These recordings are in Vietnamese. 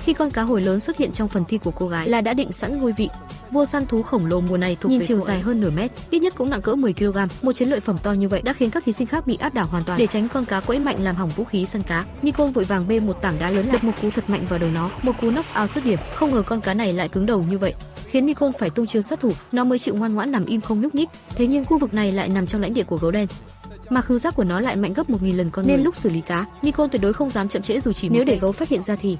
Khi con cá hồi lớn xuất hiện trong phần thi của cô gái là đã định sẵn ngôi vị vua săn thú khổng lồ mùa này thuộc về chiều dài hơn nửa mét, ít nhất cũng nặng cỡ 10 kg. Một chiến lợi phẩm to như vậy đã khiến các thí sinh khác bị áp đảo hoàn toàn. Để tránh con cá quẫy mạnh làm hỏng vũ khí săn cá, Nicole vội vàng bê một tảng đá lớn đập một cú thật mạnh vào đầu nó, một cú knock out dứt điểm. Không ngờ con cá này lại cứng đầu như vậy, khiến Nicole phải tung chiêu sát thủ, nó mới chịu ngoan ngoãn nằm im không nhúc nhích. Thế nhưng khu vực này lại nằm trong lãnh địa của gấu đen, mà khứu giác của nó lại mạnh gấp 1000 lần con người. Nên lúc xử lý cá, Nicole tuyệt đối không dám chậm trễ dù chỉ nếu để gấu phát hiện ra thì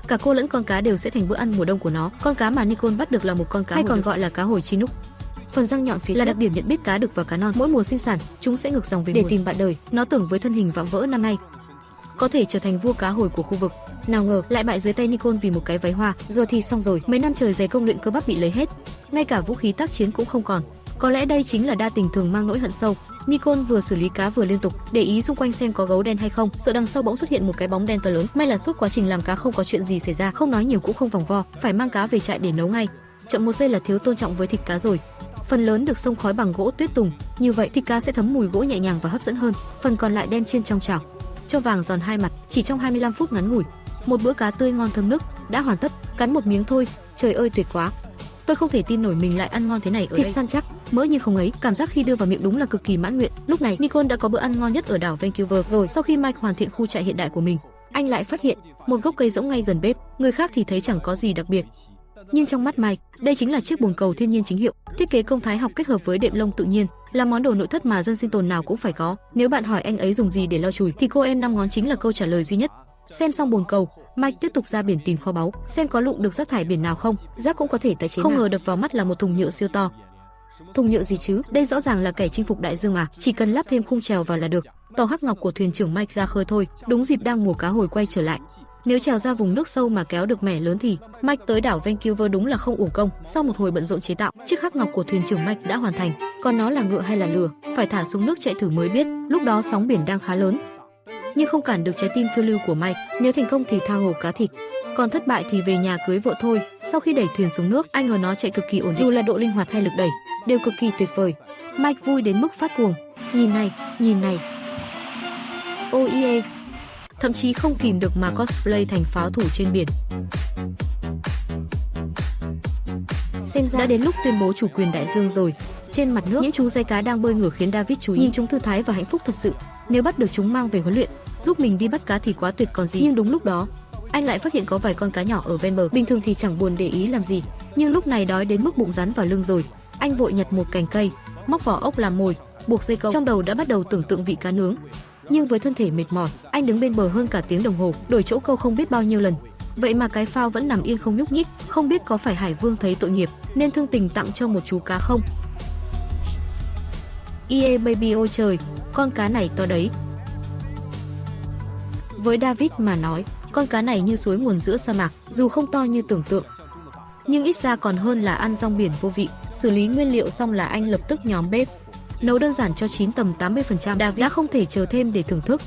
cả cô lẫn con cá đều sẽ thành bữa ăn mùa đông của nó. Con cá mà Nicole bắt được là một con cá hay còn gọi là cá hồi Chinook. Phần răng nhọn phía là đặc điểm nhận biết cá đực và cá non. Mỗi mùa sinh sản, chúng sẽ ngược dòng về để tìm bạn đời. Nó tưởng với thân hình vạm vỡ năm nay có thể trở thành vua cá hồi của khu vực, nào ngờ lại bại dưới tay Nicole vì một cái váy hoa. Giờ thì xong rồi, mấy năm trời dày công luyện cơ bắp bị lấy hết, ngay cả vũ khí tác chiến cũng không còn. Có lẽ đây chính là đa tình thường mang nỗi hận sâu. Nicole vừa xử lý cá vừa liên tục để ý xung quanh xem có gấu đen hay không, sợ đằng sau bỗng xuất hiện một cái bóng đen to lớn. May là suốt quá trình làm cá không có chuyện gì xảy ra, không nói nhiều cũng không vòng vo, phải mang cá về trại để nấu ngay. Chậm một giây là thiếu tôn trọng với thịt cá rồi. Phần lớn được xông khói bằng gỗ tuyết tùng, như vậy thịt cá sẽ thấm mùi gỗ nhẹ nhàng và hấp dẫn hơn. Phần còn lại đem chiên trong chảo, cho vàng giòn hai mặt, chỉ trong 25 phút ngắn ngủi. Một bữa cá tươi ngon thơm nức đã hoàn tất. Cắn một miếng thôi, trời ơi tuyệt quá! Tôi không thể tin nổi mình lại ăn ngon thế này ở đây. Thịt săn chắc, mỡ như không ấy, cảm giác khi đưa vào miệng đúng là cực kỳ mãn nguyện. Lúc này, Nicole đã có bữa ăn ngon nhất ở đảo Vancouver rồi. Sau khi Mike hoàn thiện khu trại hiện đại của mình, anh lại phát hiện một gốc cây rỗng ngay gần bếp. Người khác thì thấy chẳng có gì đặc biệt, nhưng trong mắt Mike, đây chính là chiếc bồn cầu thiên nhiên chính hiệu, thiết kế công thái học kết hợp với đệm lông tự nhiên, là món đồ nội thất mà dân sinh tồn nào cũng phải có. Nếu bạn hỏi anh ấy dùng gì để lau chùi, thì cô em 5 ngón chính là câu trả lời duy nhất. Xem xong bồn cầu, Mike tiếp tục ra biển tìm kho báu, xem có lụng được rác thải biển nào không. Rác cũng có thể tái chế. Không ngờ đập vào mắt là một thùng nhựa siêu to. Thùng nhựa gì chứ? Đây rõ ràng là kẻ chinh phục đại dương mà, chỉ cần lắp thêm khung chèo vào là được. Tàu hắc ngọc của thuyền trưởng Mike ra khơi thôi. Đúng dịp đang mùa cá hồi quay trở lại. Nếu trèo ra vùng nước sâu mà kéo được mẻ lớn thì Mike tới đảo Vancouver đúng là không uổng công. Sau một hồi bận rộn chế tạo, chiếc hắc ngọc của thuyền trưởng Mike đã hoàn thành. Còn nó là ngựa hay là lừa, phải thả xuống nước chạy thử mới biết. Lúc đó sóng biển đang khá lớn, nhưng không cản được trái tim phiêu lưu của Mike. Nếu thành công thì tha hồ cá thịt, còn thất bại thì về nhà cưới vợ thôi. Sau khi đẩy thuyền xuống nước, anh ngờ nó chạy cực kỳ ổn định, dù là độ linh hoạt hay lực đẩy đều cực kỳ tuyệt vời. Mike vui đến mức phát cuồng. Nhìn này. Ôi yeah. Thậm chí không kìm được mà cosplay thành pháo thủ trên biển. Xem ra đã đến lúc tuyên bố chủ quyền đại dương rồi. Trên mặt nước, những chú dây cá đang bơi ngửa khiến David chú ý. Nhìn chúng thư thái và hạnh phúc thật sự. Nếu bắt được chúng mang về huấn luyện, giúp mình đi bắt cá thì quá tuyệt còn gì. Nhưng đúng lúc đó, anh lại phát hiện có vài con cá nhỏ ở ven bờ. Bình thường thì chẳng buồn để ý làm gì, nhưng lúc này đói đến mức bụng rắn vào lưng rồi. Anh vội nhặt một cành cây, móc vỏ ốc làm mồi, buộc dây câu. Trong đầu đã bắt đầu tưởng tượng vị cá nướng. Nhưng với thân thể mệt mỏi, anh đứng bên bờ hơn cả tiếng đồng hồ, đổi chỗ câu không biết bao nhiêu lần. Vậy mà cái phao vẫn nằm yên không nhúc nhích. Không biết có phải Hải Vương thấy tội nghiệp nên thương tình tặng cho một chú cá không? Yeah baby, ôi trời, con cá này to đấy. Với David mà nói, con cá này như suối nguồn giữa sa mạc, dù không to như tưởng tượng, nhưng ít ra còn hơn là ăn rong biển vô vị. Xử lý nguyên liệu xong là anh lập tức nhóm bếp, nấu đơn giản cho chín tầm 80%. David đã không thể chờ thêm để thưởng thức.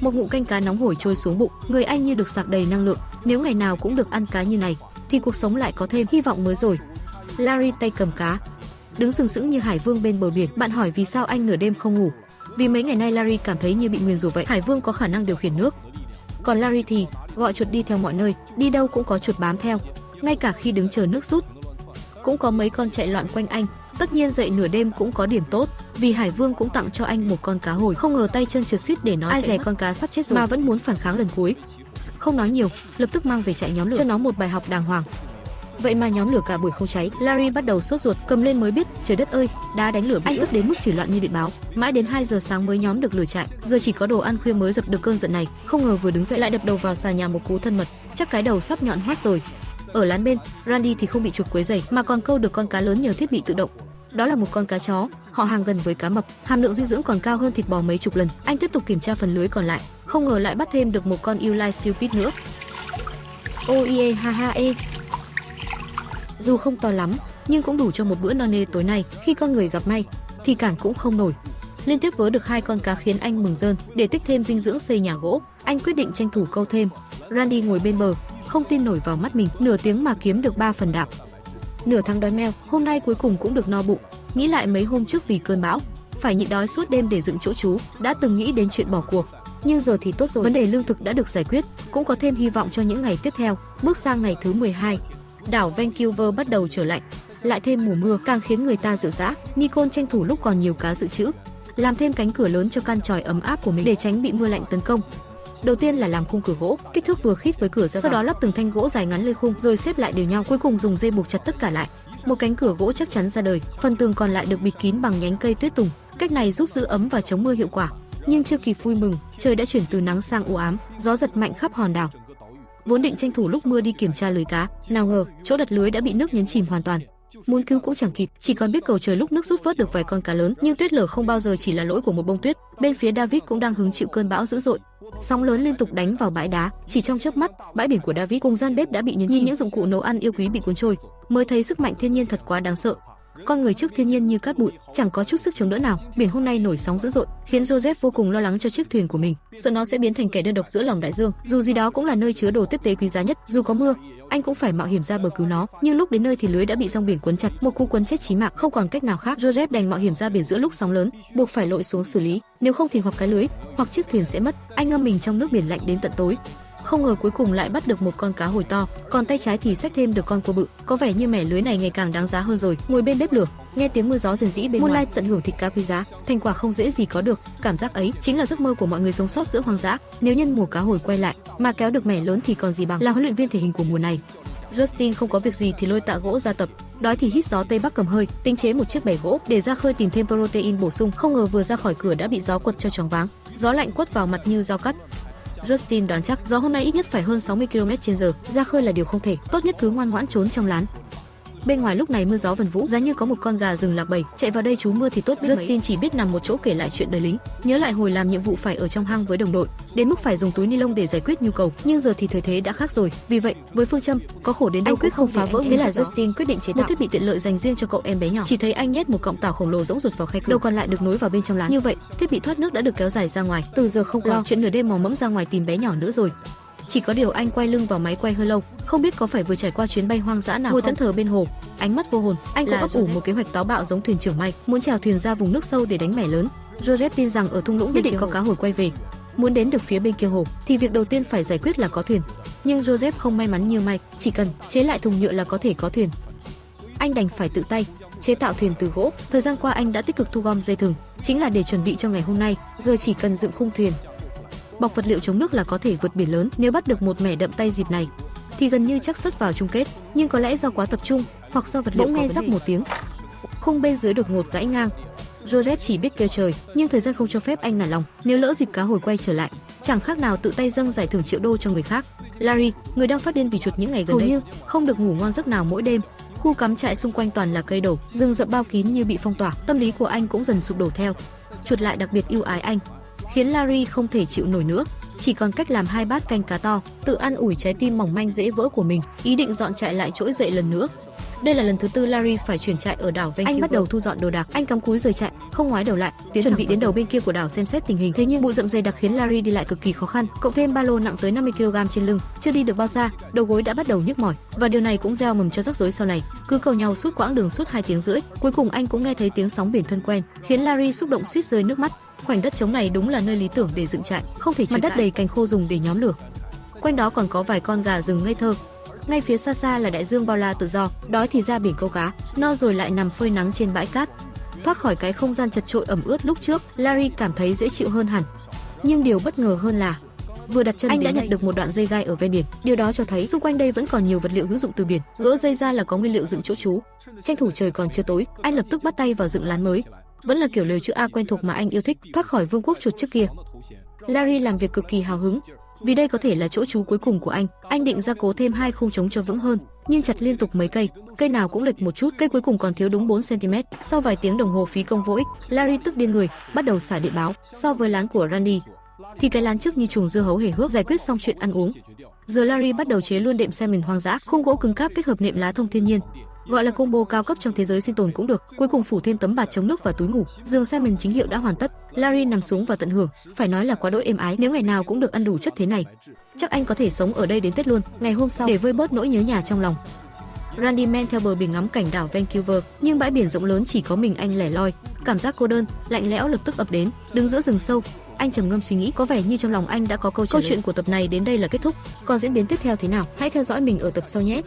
Một ngụm canh cá nóng hổi trôi xuống bụng, người anh như được sạc đầy năng lượng. Nếu ngày nào cũng được ăn cá như này, thì cuộc sống lại có thêm hy vọng mới rồi. Larry tay cầm cá, đứng sừng sững như Hải Vương bên bờ biển. Bạn hỏi vì sao anh nửa đêm không ngủ? Vì mấy ngày nay Larry cảm thấy như bị nguyền rủa vậy. Hải Vương có khả năng điều khiển nước, còn Larry thì gọi chuột đi theo mọi nơi, đi đâu cũng có chuột bám theo. Ngay cả khi đứng chờ nước rút, cũng có mấy con chạy loạn quanh anh. Tất nhiên dậy nửa đêm cũng có điểm tốt, vì Hải Vương cũng tặng cho anh một con cá hồi. Không ngờ tay chân trượt suýt để nó ai dè con cá sắp chết rồi mà vẫn muốn phản kháng lần cuối. Không nói nhiều, lập tức mang về trại nhóm lửa cho nó một bài học đàng hoàng. Vậy mà nhóm lửa cả buổi không cháy. Larry bắt đầu sốt ruột, cầm lên mới biết trời đất ơi, đá đánh lửa. Anh tức đến mức chửi loạn như điện báo. Mãi đến 2 giờ sáng mới nhóm được lửa trại. Giờ chỉ có đồ ăn khuya mới dập được cơn giận này. Không ngờ vừa đứng dậy lại đập đầu vào xà nhà một cú thân mật, chắc cái đầu sắp nhọn hoắt rồi. Ở lán bên, Randy thì không bị chuột quấy rầy mà còn câu được con cá lớn nhờ thiết bị tự động. Đó là một con cá chó, họ hàng gần với cá mập, hàm lượng dinh dưỡng còn cao hơn thịt bò mấy chục lần. Anh tiếp tục kiểm tra phần lưới còn lại, không ngờ lại bắt thêm được một con You Like Stupid nữa. Oh yeah, ha ha e. Dù không to lắm, nhưng cũng đủ cho một bữa no nê tối nay. Khi con người gặp may, thì cản cũng không nổi. Liên tiếp vớ được 2 con cá khiến anh mừng rơn. Để tích thêm dinh dưỡng xây nhà gỗ, anh quyết định tranh thủ câu thêm. Randy ngồi bên bờ, không tin nổi vào mắt mình. Nửa tiếng mà kiếm được 3 phần đạm. Nửa tháng đói meo, hôm nay cuối cùng cũng được no bụng. Nghĩ lại mấy hôm trước vì cơn bão, phải nhịn đói suốt đêm để dựng chỗ trú, đã từng nghĩ đến chuyện bỏ cuộc. nhưng giờ thì tốt rồi, vấn đề lương thực đã được giải quyết, cũng có thêm hy vọng cho những ngày tiếp theo. Bước sang ngày thứ 12, đảo Vancouver bắt đầu trở lạnh, lại thêm mùa mưa càng khiến người ta dở dã. Nicole tranh thủ lúc còn nhiều cá dự trữ, làm thêm cánh cửa lớn cho căn chòi ấm áp của mình để tránh bị mưa lạnh tấn công. Đầu tiên là làm khung cửa gỗ, kích thước vừa khít với cửa ra vào. Sau đó lắp từng thanh gỗ dài ngắn lên khung rồi xếp lại đều nhau, cuối cùng dùng dây buộc chặt tất cả lại. Một cánh cửa gỗ chắc chắn ra đời, phần tường còn lại được bịt kín bằng nhánh cây tuyết tùng. Cách này giúp giữ ấm và chống mưa hiệu quả. Nhưng chưa kịp vui mừng, trời đã chuyển từ nắng sang u ám, gió giật mạnh khắp hòn đảo. Vốn định tranh thủ lúc mưa đi kiểm tra lưới cá, nào ngờ chỗ đặt lưới đã bị nước nhấn chìm hoàn toàn. Muốn cứu cũng chẳng kịp, chỉ còn biết cầu trời lúc nước rút vớt được vài con cá lớn, nhưng tuyết lở không bao giờ chỉ là lỗi của một bông tuyết. Bên phía David cũng đang hứng chịu cơn bão dữ dội. Sóng lớn liên tục đánh vào bãi đá, chỉ trong chớp mắt, bãi biển của David cùng gian bếp đã bị nhấn chìm, những dụng cụ nấu ăn yêu quý bị cuốn trôi, mới thấy sức mạnh thiên nhiên thật quá đáng sợ. Con người trước thiên nhiên như cát bụi, chẳng có chút sức chống đỡ nào. Biển hôm nay nổi sóng dữ dội, khiến Joseph vô cùng lo lắng cho chiếc thuyền của mình, sợ nó sẽ biến thành kẻ đơn độc giữa lòng đại dương. Dù gì đó cũng là nơi chứa đồ tiếp tế quý giá nhất, dù có mưa, anh cũng phải mạo hiểm ra bờ cứu nó. Nhưng lúc đến nơi thì lưới đã bị rong biển cuốn chặt, một cú quấn chết chí mạng, không còn cách nào khác. Joseph đành mạo hiểm ra biển giữa lúc sóng lớn, buộc phải lội xuống xử lý, nếu không thì hoặc cái lưới, hoặc chiếc thuyền sẽ mất. Anh ngâm mình trong nước biển lạnh đến tận tối. Không ngờ cuối cùng lại bắt được một con cá hồi to, còn tay trái thì xách thêm được con cua bự. Có vẻ như mẻ lưới này ngày càng đáng giá hơn rồi. Ngồi bên bếp lửa, nghe tiếng mưa gió rền rĩ bên ngoài, tận hưởng thịt cá quý giá, thành quả không dễ gì có được. Cảm giác ấy chính là giấc mơ của mọi người sống sót giữa hoang dã. Nếu nhân mùa cá hồi quay lại mà kéo được mẻ lớn thì còn gì bằng. Là huấn luyện viên thể hình của mùa này, Justin không có việc gì thì lôi tạ gỗ ra tập. Đói thì hít gió tây bắc cầm hơi, tinh chế một chiếc bè gỗ để ra khơi tìm thêm protein bổ sung. Không ngờ vừa ra khỏi cửa đã bị gió quật cho choáng váng, gió lạnh quất vào mặt như dao cắt. Justin đoán chắc gió hôm nay ít nhất phải hơn 60 km/h, ra khơi là điều không thể, tốt nhất cứ ngoan ngoãn trốn trong lán. Bên ngoài lúc này mưa gió vần vũ, giá như có một con gà rừng lạc bầy chạy vào đây trú mưa thì tốt biết. Justin chỉ biết nằm một chỗ kể lại chuyện đời lính, nhớ lại hồi làm nhiệm vụ phải ở trong hang với đồng đội, đến mức phải dùng túi ni lông để giải quyết nhu cầu. Nhưng giờ thì thời thế đã khác rồi, vì vậy với phương châm có khổ đến đâu quyết không phá vỡ, thế là Justin quyết định chế tạo một thiết bị tiện lợi dành riêng cho cậu em bé nhỏ. Chỉ thấy anh nhét một cọng tảo khổng lồ rỗng ruột vào khe cửa, đầu còn lại được nối vào bên trong lán. Như vậy thiết bị thoát nước đã được kéo dài ra ngoài. Từ giờ không lo chuyện nửa đêm mò mẫm ra ngoài tìm bé nhỏ nữa rồi. Chỉ có điều anh quay lưng vào máy quay hơi lâu, không biết có phải vừa trải qua chuyến bay hoang dã nào. Ngồi thẫn thờ bên hồ, ánh mắt vô hồn, anh cũng ấp ủ một kế hoạch táo bạo giống thuyền trưởng Mike, muốn chèo thuyền ra vùng nước sâu để đánh mẻ lớn. Joseph tin rằng ở thung lũng nhất định có cá hồi quay về. Muốn đến được phía bên kia hồ thì việc đầu tiên phải giải quyết là có thuyền. Nhưng Joseph không may mắn như Mike, chỉ cần chế lại thùng nhựa là có thể có thuyền. Anh đành phải tự tay chế tạo thuyền từ gỗ. Thời gian qua anh đã tích cực thu gom dây thừng, chính là để chuẩn bị cho ngày hôm nay. Giờ chỉ cần dựng khung thuyền, bọc vật liệu chống nước là có thể vượt biển lớn. Nếu bắt được một mẻ đậm tay dịp này thì gần như chắc suất vào chung kết, nhưng có lẽ do quá tập trung hoặc do vật liệu bỗng nghe rắc một tiếng, khung bên dưới đột ngột gãy ngang. Joseph chỉ biết kêu trời, nhưng thời gian không cho phép anh nản lòng. Nếu lỡ dịp cá hồi quay trở lại, chẳng khác nào tự tay dâng giải thưởng triệu đô cho người khác. Larry, người đang phát điên vì chuột những ngày gần đây, hầu như không được ngủ ngon giấc nào mỗi đêm. Khu cắm trại xung quanh toàn là cây đổ, rừng rậm bao kín như bị phong tỏa, tâm lý của anh cũng dần sụp đổ theo. Chuột lại đặc biệt yêu ái anh, khiến Larry không thể chịu nổi nữa, chỉ còn cách làm 2 bát canh cá to, tự ăn ủi trái tim mỏng manh dễ vỡ của mình, ý định dọn trại lại trỗi dậy lần nữa. Đây là lần thứ 4 Larry phải chuyển trại ở đảo Vancouver. Anh bắt đầu thu dọn đồ đạc, anh cắm cúi rời trại, không ngoái đầu lại, chuẩn bị đến đầu bên kia của đảo xem xét tình hình. Thế nhưng bụi rậm dày đặc khiến Larry đi lại cực kỳ khó khăn, cộng thêm ba lô nặng tới 50 kg trên lưng, chưa đi được bao xa, đầu gối đã bắt đầu nhức mỏi, và điều này cũng gieo mầm cho rắc rối sau này. Cứ cầu nhau suốt quãng đường suốt 2 tiếng rưỡi, cuối cùng anh cũng nghe thấy tiếng sóng biển thân quen, khiến Larry xúc động suýt rơi nước mắt. Khoảnh đất trống này đúng là nơi lý tưởng để dựng trại, không thể mặt đất đầy cành khô dùng để nhóm lửa. Quanh đó còn có vài con gà rừng ngây thơ. Ngay phía xa xa là đại dương bao la tự do, đói thì ra biển câu cá, no rồi lại nằm phơi nắng trên bãi cát. Thoát khỏi cái không gian chật chội ẩm ướt lúc trước, Larry cảm thấy dễ chịu hơn hẳn. Nhưng điều bất ngờ hơn là vừa đặt chân anh đã nhặt được một đoạn dây gai ở ven biển. Điều đó cho thấy xung quanh đây vẫn còn nhiều vật liệu hữu dụng từ biển. Gỡ dây ra là có nguyên liệu dựng chỗ trú. Tranh thủ trời còn chưa tối, anh lập tức bắt tay vào dựng lán mới. Vẫn là kiểu lều chữ A quen thuộc mà anh yêu thích, thoát khỏi vương quốc chuột trước kia. Larry làm việc cực kỳ hào hứng, vì đây có thể là chỗ trú cuối cùng của anh. Anh định gia cố thêm 2 khung trống cho vững hơn, nhưng chặt liên tục mấy cây, cây nào cũng lệch một chút, cây cuối cùng còn thiếu đúng 4 cm. Sau vài tiếng đồng hồ phí công vô ích, Larry tức điên người, bắt đầu xả điện báo. So với lán của Randy thì cái lán trước như chuồng dưa hấu hề hước. Giải quyết xong chuyện ăn uống, giờ Larry bắt đầu chế luôn đệm salmon hoang dã, khung gỗ cứng cáp kết hợp nệm lá thông thiên nhiên, gọi là combo cao cấp trong thế giới sinh tồn cũng được. Cuối cùng phủ thêm tấm bạt chống nước và túi ngủ. Giường salmon chính hiệu đã hoàn tất, Larry nằm xuống và tận hưởng, phải nói là quá đỗi êm ái. Nếu ngày nào cũng được ăn đủ chất thế này, chắc anh có thể sống ở đây đến Tết luôn. Ngày hôm sau, để vơi bớt nỗi nhớ nhà trong lòng, Randy men theo bờ biển ngắm cảnh đảo Vancouver, nhưng bãi biển rộng lớn chỉ có mình anh lẻ loi, cảm giác cô đơn, lạnh lẽo lập tức ập đến. Đứng giữa rừng sâu, Anh trầm ngâm suy nghĩ, có vẻ như trong lòng anh đã có câu trả lời. Câu chuyện của tập này đến đây là kết thúc. Còn diễn biến tiếp theo thế nào? Hãy theo dõi mình ở tập sau nhé.